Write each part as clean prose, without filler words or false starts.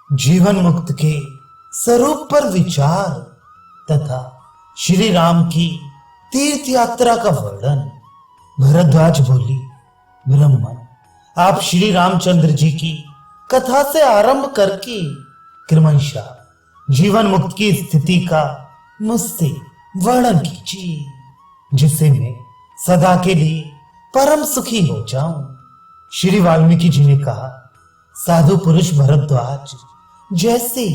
जीवन मुक्त के स्वरूप पर विचार तथा श्री राम की तीर्थ यात्रा का वर्णन। भरद्वाज बोली, ब्राह्मण, आप श्री रामचंद्र जी की कथा से आरंभ करके क्रमशः जीवन मुक्त की स्थिति का मुझसे वर्णन कीजिए, जिससे मैं सदा के लिए परम सुखी हो जाऊं। श्री वाल्मीकि जी ने कहा, साधु पुरुष भरद्वाज जैसे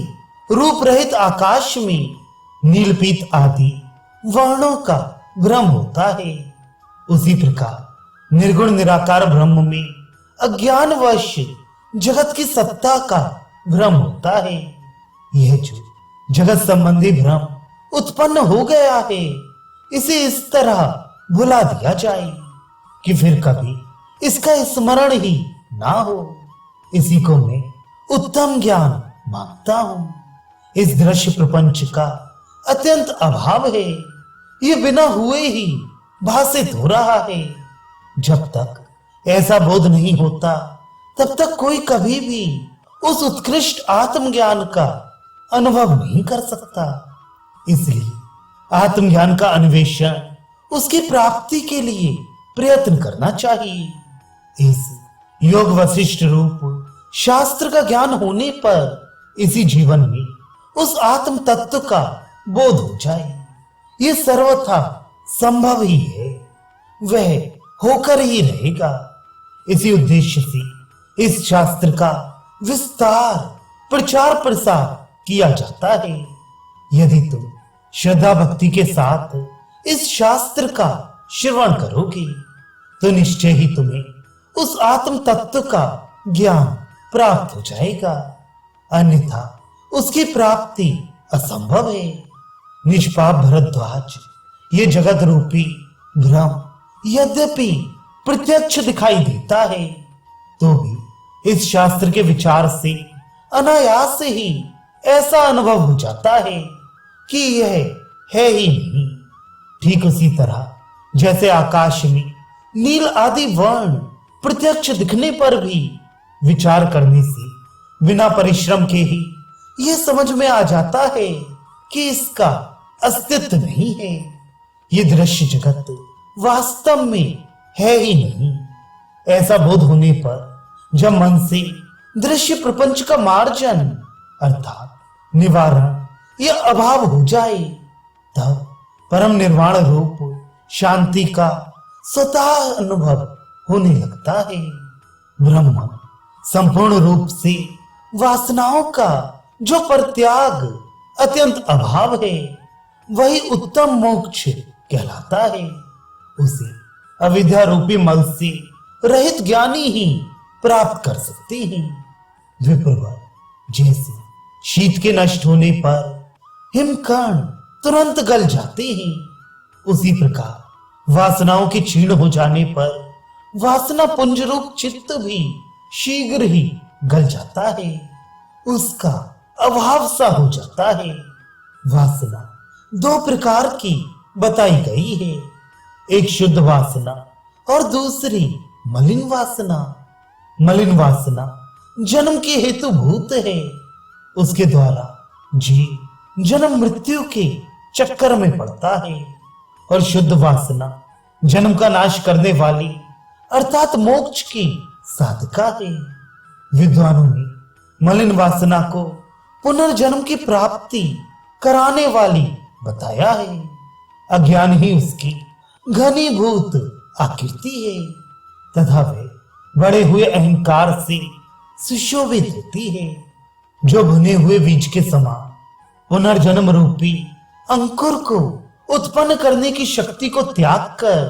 रूप रहित आकाश में नीलपीत आदि वर्णों का भ्रम होता है, उसी प्रकार निर्गुण निराकार ब्रह्म में अज्ञानवश जगत की सत्ता का भ्रम होता है। यह जो जगत संबंधी भ्रम उत्पन्न हो गया है, इसे इस तरह भुला दिया जाए कि फिर कभी इसका स्मरण ही ना हो। इसी को मैं उत्तम ज्ञान मांगता हूं। इस दृश्य प्रपंच का अत्यंत अभाव है, ये बिना हुए ही भासित हो रहा है। जब तक ऐसा बोध नहीं होता, तब तक कोई कभी भी उस उत्कृष्ट आत्मज्ञान का अनुभव नहीं कर सकता। इसलिए आत्मज्ञान का अन्वेषण, उसकी प्राप्ति के लिए प्रयत्न करना चाहिए। इस योग वशिष्ठ रूप शास्त्र का ज्ञान होने पर इसी जीवन में उस आत्म तत्व का बोध हो जाए, ये सर्वथा संभव ही है, वह होकर ही रहेगा। इसी उद्देश्य से इस शास्त्र का विस्तार प्रचार प्रसार किया जाता है। यदि तुम श्रद्धा भक्ति के साथ इस शास्त्र का श्रवण करोगे, तो निश्चय ही तुम्हें उस आत्म तत्व का ज्ञान प्राप्त हो जाएगा, अन्यथा उसकी प्राप्ति असंभव है। निष्पाप भरद्वाज, ये जगत रूपी भ्रम यद्यपि प्रत्यक्ष दिखाई देता है, तो भी इस शास्त्र के विचार से अनायास से ही ऐसा अनुभव हो जाता है कि यह है ही नहीं। ठीक उसी तरह जैसे आकाश में नील आदि वर्ण प्रत्यक्ष दिखने पर भी विचार करने से बिना परिश्रम के ही यह समझ में आ जाता है कि इसका अस्तित्व नहीं है। ये दृश्य जगत वास्तव में है ही नहीं। ऐसा बोध होने पर जब मन से दृश्य प्रपंच का मार्जन अर्थात निवारण या अभाव हो जाए, तब परम निर्वाण रूप शांति का स्वतः अनुभव होने लगता है। ब्रह्म संपूर्ण रूप से वासनाओं का जो परित्याग अत्यंत अभाव है, वही उत्तम मोक्ष कहलाता है। उसे अविद्या रूपी मल से रहित ज्ञानी ही प्राप्त कर सकते हैं। द्विप्रवर जैसे शीत के नष्ट होने पर हिमकण तुरंत गल जाते हैं, उसी प्रकार वासनाओं के क्षीण हो जाने पर वासना पुंज रूप चित्त भी शीघ्र ही गल जाता है, उसका अभाव सा हो जाता है। वासना दो प्रकार की बताई गई है, एक शुद्ध वासना और दूसरी मलिन वासना। मलिन वासना जन्म के हेतु भूत है, उसके द्वारा जीव जन्म मृत्यु के चक्कर में पड़ता है, और शुद्ध वासना जन्म का नाश करने वाली अर्थात मोक्ष की साधका है। विद्वानों ने मलिन वासना को पुनर्जन्म की प्राप्ति कराने वाली बताया है। अज्ञान ही उसकी घनीभूत आकृति है तथा वे बड़े हुए अहंकार से सुशोभित होती है, जो भुने हुए बीज के समान पुनर्जन्म रूपी अंकुर को उत्पन्न करने की शक्ति को त्याग कर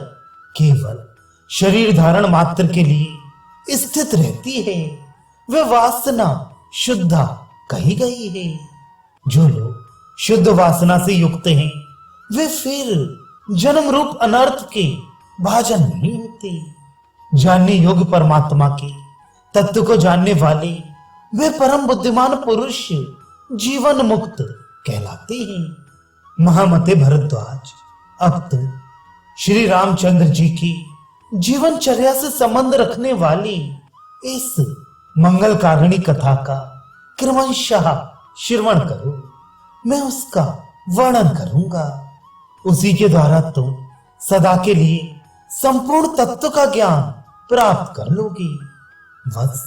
केवल शरीर धारण मात्र के लिए स्थित रहती है। वे वासना शुद्धा कही गई है। जो लोग शुद्ध वासना से युक्त हैं, वे फिर जन्म रूप अनर्थ के भाजन नहीं होते। जानने योग्य परमात्मा के तत्व को जानने वाले वे परम बुद्धिमान पुरुष जीवन मुक्त कहलाते हैं। महामते भरद्वाज, अब तो श्री रामचंद्र जी की जीवनचर्या से संबंध रखने वाली इस मंगल कारिणी कथा का क्रमशः श्रवण करो, मैं उसका वर्णन करूंगा। उसी के द्वारा तुम सदा के लिए संपूर्ण तत्व का ज्ञान प्राप्त कर लोगी। वत्स,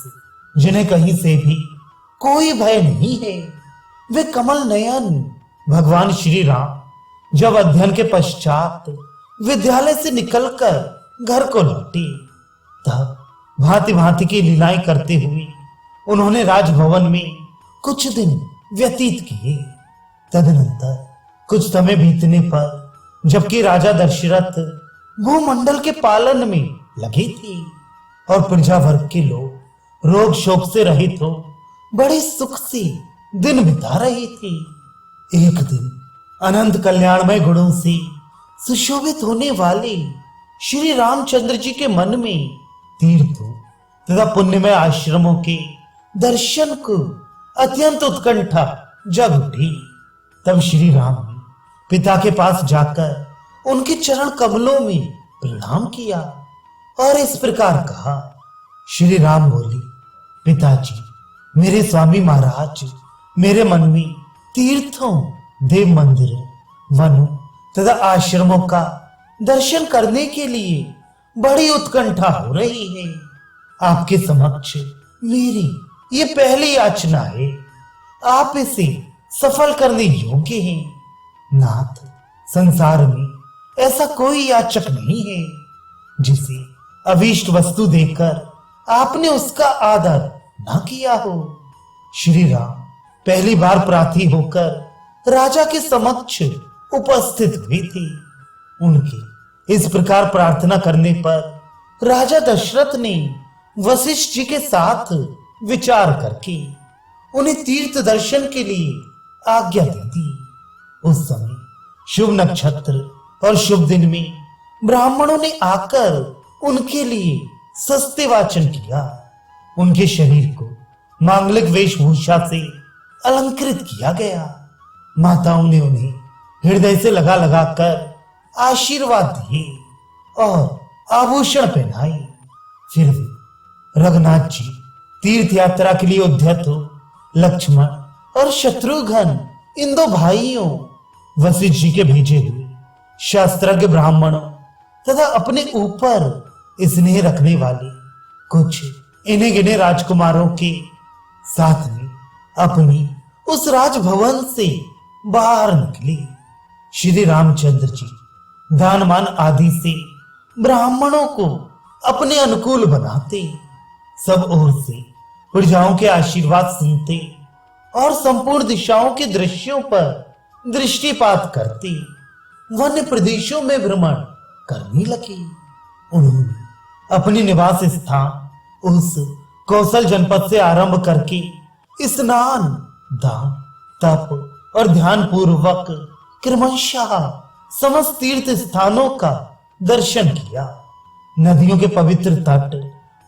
जिन्हें कहीं से भी कोई भय नहीं है, वे कमल नयन भगवान श्री राम जब अध्ययन के पश्चात विद्यालय से निकलकर घर को लौटे, तब भांति भांति की लीलाएं करते हुए उन्होंने राजभवन में कुछ दिन व्यतीत किए। तदनंतर कुछ समय बीतने पर जबकि राजा दशरथ भूमंडल के पालन में लगे थे और प्रजा वर्ग के लोग रोग शोक से रहित हो बड़े सुख से दिन बिता रहे थे, एक दिन अनंत कल्याणमय गुणों से सुशोभित होने वाले श्री रामचंद्र जी के मन में तीर्थों तथा पुण्यमय आश्रमों के दर्शन को अत्यंत उत्कंठा जग उठी। तब श्री राम ने पिता के पास जाकर उनके चरण कमलों में प्रणाम किया और इस प्रकार कहा। श्री राम बोले, पिताजी, मेरे स्वामी महाराज, मेरे मन में तीर्थों, देव मंदिरों, वनों तथा आश्रमों का दर्शन करने के लिए बड़ी उत्कंठा हो रही है। आपके समक्ष मेरी ये पहली याचना है, आप इसे सफल करने योग्य हैं। नाथ, संसार में ऐसा कोई याचक नहीं है जिसे अभीष्ट वस्तु देकर आपने उसका आदर ना किया हो। श्री राम पहली बार प्रार्थी होकर राजा के समक्ष उपस्थित हुए थे। उनके इस प्रकार प्रार्थना करने पर राजा दशरथ ने वशिष्ठ जी के साथ विचार करके उन्हें तीर्थ दर्शन के लिए आज्ञा दे दी। उस समय शुभ नक्षत्र और शुभ दिन में ब्राह्मणों ने आकर उनके लिए सस्ते वाचन किया। उनके शरीर को मांगलिक वेशभूषा से अलंकृत किया गया। माताओं ने उन्हें हृदय से लगा लगाकर आशीर्वाद दिए और आभूषण पहनाए। फिर भी रघुनाथ जी तीर्थ यात्रा के लिए उद्यत हो लक्ष्मण और शत्रुघ्न, इन दो भाइयों, वशिष्ठ जी के भेजे हुए शास्त्रज्ञ ब्राह्मणों तथा अपने ऊपर स्नेह रखने वाले कुछ इन्हें गिने राजकुमारों के साथ में अपनी उस राजभवन से बाहर निकले। श्री रामचंद्र जी दान मान आदि से ब्राह्मणों को अपने अनुकूल बनाते, सब ओर से प्रजाओं के आशीर्वाद सुनते और संपूर्ण दिशाओं के दृश्यों पर दृष्टिपात करते वन्य प्रदेशों में भ्रमण करने लगे। उन्होंने अपनी निवास स्थान उस कौशल जनपद से आरंभ करके स्नान, दान, तप और ध्यान पूर्वक क्रमशः समस्त तीर्थ स्थानों का दर्शन किया। नदियों के पवित्र तट,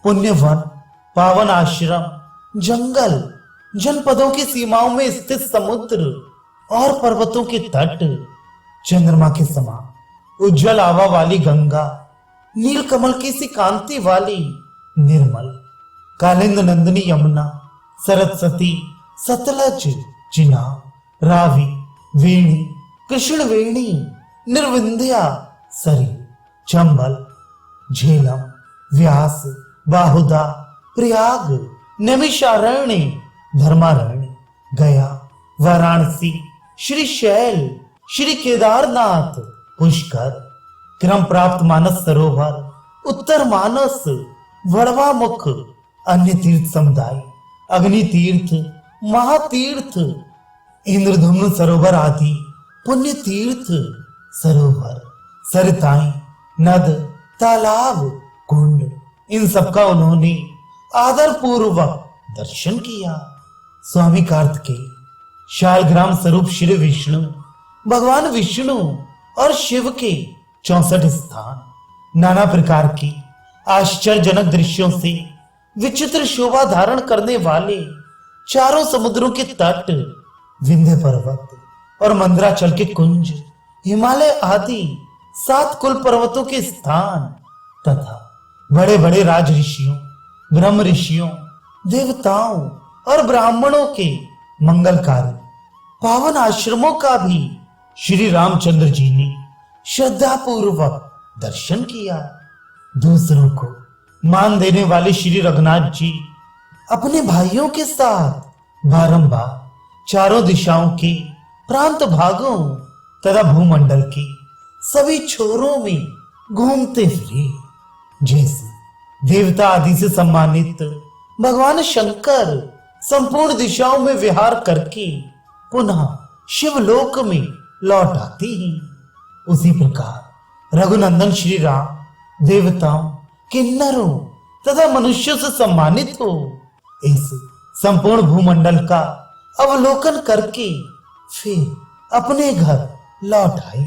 पुण्य वन, पावन आश्रम, जंगल, जनपदों की सीमाओं में स्थित समुद्र और पर्वतों के तट, चंद्रमा के समान उज्जवल आभा वाली गंगा, नील कमल की सी कांति वाली निर्मल कालिंद नंदिनी यमुना, सरस्वती, सतलज, चिनाब, रावी, वेणी, कृष्ण वेणी, निर्विंध्या, सरी, चंबल, झेलम, व्यास, बाहुदा, प्रयाग, नैमिषारण्य, धर्मारण्य, गया, वाराणसी, श्री शैल, श्री केदारनाथ, पुष्कर, क्रम प्राप्त मानस सरोवर, उत्तर मानस, वड़वा मुख, अन्य तीर्थ समुदाय, अग्नि तीर्थ, महातीर्थ, इंद्रधुम्न सरोवर आदि पुण्य तीर्थ सरोवर, सरिताएं, नद, तालाब, कुंड, इन सबका उन्होंने आदर पूर्वक दर्शन किया। स्वामी कार्तिकेय, शालग्राम स्वरूप श्री विष्णु, भगवान विष्णु और शिव के 64 स्थान, नाना प्रकार की आश्चर्यजनक दृश्यों से विचित्र शोभा धारण करने वाले चारों समुद्रों के तट, विंध्य पर्वत और मंदराचल के कुंज, हिमालय आदि 7 कुल पर्वतों के स्थान तथा बड़े बड़े राज ऋषियों, ब्रह्म ऋषियों, देवताओं और ब्राह्मणों के मंगलकारी पावन आश्रमों का भी श्री रामचंद्र जी ने श्रद्धा पूर्वक दर्शन किया। दूसरों को मान देने वाले श्री रघुनाथ जी अपने भाइयों के साथ बारंबार चारों दिशाओं के प्रांत भागों तथा भूमंडल के सभी छोरों में घूमते फिरे। जैसे देवता आदि से सम्मानित भगवान शंकर संपूर्ण दिशाओं में विहार करके पुनः शिवलोक में लौट आते हैं, उसी प्रकार रघुनंदन श्री राम देवताओं, किन्नरों तथा मनुष्यों से सम्मानित हो इस संपूर्ण भूमंडल का अवलोकन करके फिर अपने घर लौट आए।